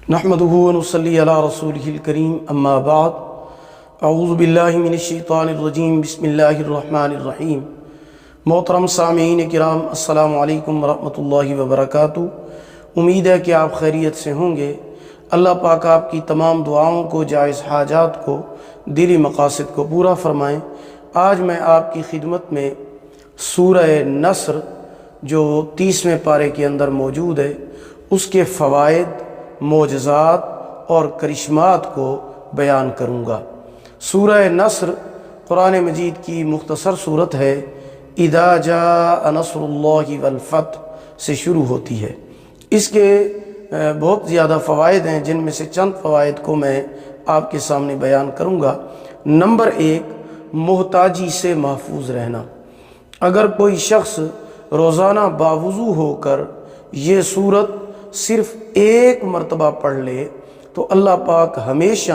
نحمدہ ونصلی علی رسولہ الکریم اما بعد اعوذ باللہ من الشیطان الرجیم بسم اللہ الرحمن الرحیم۔ محترم سامعین کرام، السلام علیکم ورحمۃ اللہ وبرکاتہ۔ امید ہے کہ آپ خیریت سے ہوں گے۔ اللہ پاک آپ کی تمام دعاؤں کو، جائز حاجات کو، دلی مقاصد کو پورا فرمائیں۔ آج میں آپ کی خدمت میں سورہ نصر جو 30ویں پارے کے اندر موجود ہے، اس کے فوائد، معجزات اور کرشمات کو بیان کروں گا۔ سورہ نصر قرآن مجید کی مختصر صورت ہے، اذا جاء نصر اللہ والفتح سے شروع ہوتی ہے۔ اس کے بہت زیادہ فوائد ہیں، جن میں سے چند فوائد کو میں آپ کے سامنے بیان کروں گا۔ نمبر 1، محتاجی سے محفوظ رہنا۔ اگر کوئی شخص روزانہ باوضو ہو کر یہ سورت صرف ایک مرتبہ پڑھ لے تو اللہ پاک ہمیشہ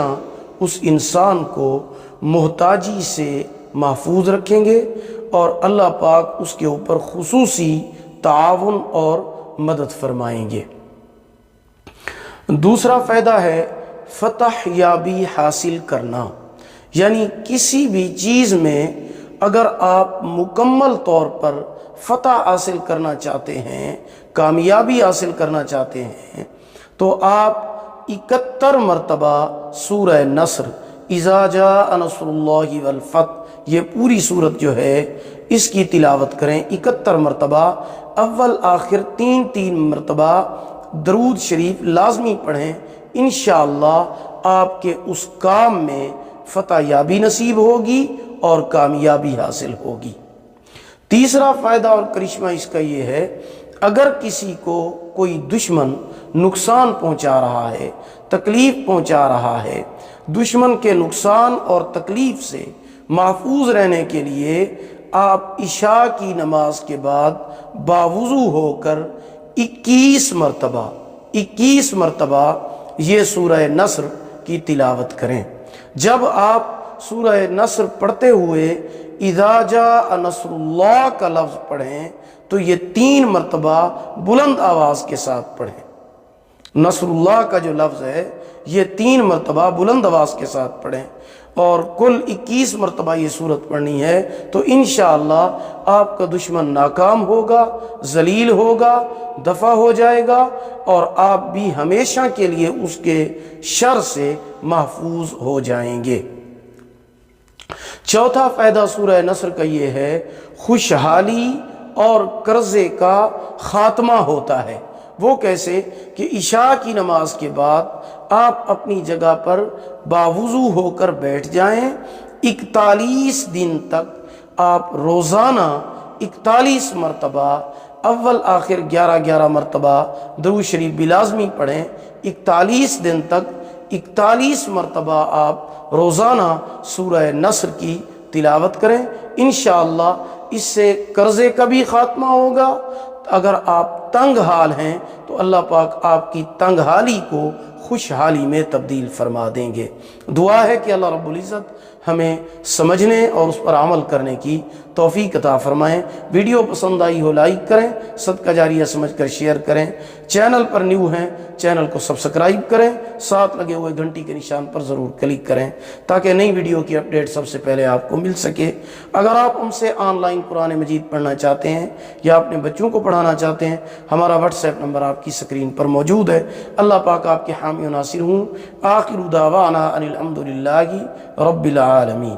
اس انسان کو محتاجی سے محفوظ رکھیں گے اور اللہ پاک اس کے اوپر خصوصی تعاون اور مدد فرمائیں گے۔ دوسرا فائدہ ہے فتح یابی حاصل کرنا، یعنی کسی بھی چیز میں اگر آپ مکمل طور پر فتح حاصل کرنا چاہتے ہیں، کامیابی حاصل کرنا چاہتے ہیں، تو آپ 71 مرتبہ سورہ نصر، اذا جاء نصر اللہ والفتح، یہ پوری صورت جو ہے اس کی تلاوت کریں 71 مرتبہ۔ اول آخر 3 مرتبہ درود شریف لازمی پڑھیں۔ انشاءاللہ آپ کے اس کام میں فتح یابی نصیب ہوگی اور کامیابی حاصل ہوگی۔ تیسرا فائدہ اور کرشمہ اس کا یہ ہے، اگر کسی کو کوئی دشمن نقصان پہنچا رہا ہے، تکلیف پہنچا رہا ہے، دشمن کے نقصان اور تکلیف سے محفوظ رہنے کے لیے آپ عشاء کی نماز کے بعد باوضو ہو کر 21 مرتبہ یہ سورہ نصر کی تلاوت کریں۔ جب آپ سورہ نصر پڑھتے ہوئے اذا جاء نصر اللہ کا لفظ پڑھیں تو یہ 3 مرتبہ بلند آواز کے ساتھ پڑھیں۔ نصر اللہ کا جو لفظ ہے یہ 3 مرتبہ بلند آواز کے ساتھ پڑھیں اور کل 21 مرتبہ یہ سورت پڑھنی ہے، تو انشاءاللہ آپ کا دشمن ناکام ہوگا، ذلیل ہوگا، دفع ہو جائے گا اور آپ بھی ہمیشہ کے لیے اس کے شر سے محفوظ ہو جائیں گے۔ چوتھا فائدہ سورہ نصر کا یہ ہے، خوشحالی اور قرضے کا خاتمہ ہوتا ہے۔ وہ کیسے کہ عشاء کی نماز کے بعد آپ اپنی جگہ پر باوضو ہو کر بیٹھ جائیں، 41 دن تک آپ روزانہ 41 مرتبہ اول آخر 11 مرتبہ درود شریف بھی لازمی پڑھیں۔ 41 دن تک 41 مرتبہ آپ روزانہ سورہ نصر کی تلاوت کریں۔ انشاءاللہ اس سے قرضے کا بھی خاتمہ ہوگا۔ اگر آپ تنگ حال ہیں تو اللہ پاک آپ کی تنگ حالی کو خوشحالی میں تبدیل فرما دیں گے۔ دعا ہے کہ اللہ رب العزت ہمیں سمجھنے اور اس پر عمل کرنے کی توفیق عطا فرمائیں۔ ویڈیو پسند آئی ہو لائک کریں، صدقہ جاریہ سمجھ کر شیئر کریں۔ چینل پر نیو ہیں چینل کو سبسکرائب کریں، ساتھ لگے ہوئے گھنٹی کے نشان پر ضرور کلک کریں تاکہ نئی ویڈیو کی اپڈیٹ سب سے پہلے آپ کو مل سکے۔ اگر آپ ہم سے آن لائن قرآن مجید پڑھنا چاہتے ہیں یا اپنے بچوں کو پڑھانا چاہتے ہیں، ہمارا واٹس ایپ نمبر آپ کی سکرین پر موجود ہے۔ اللہ پاک آپ کے حامی و ناصر ہوں۔ آخر دعوانا ان الحمد للہ رب العالمین۔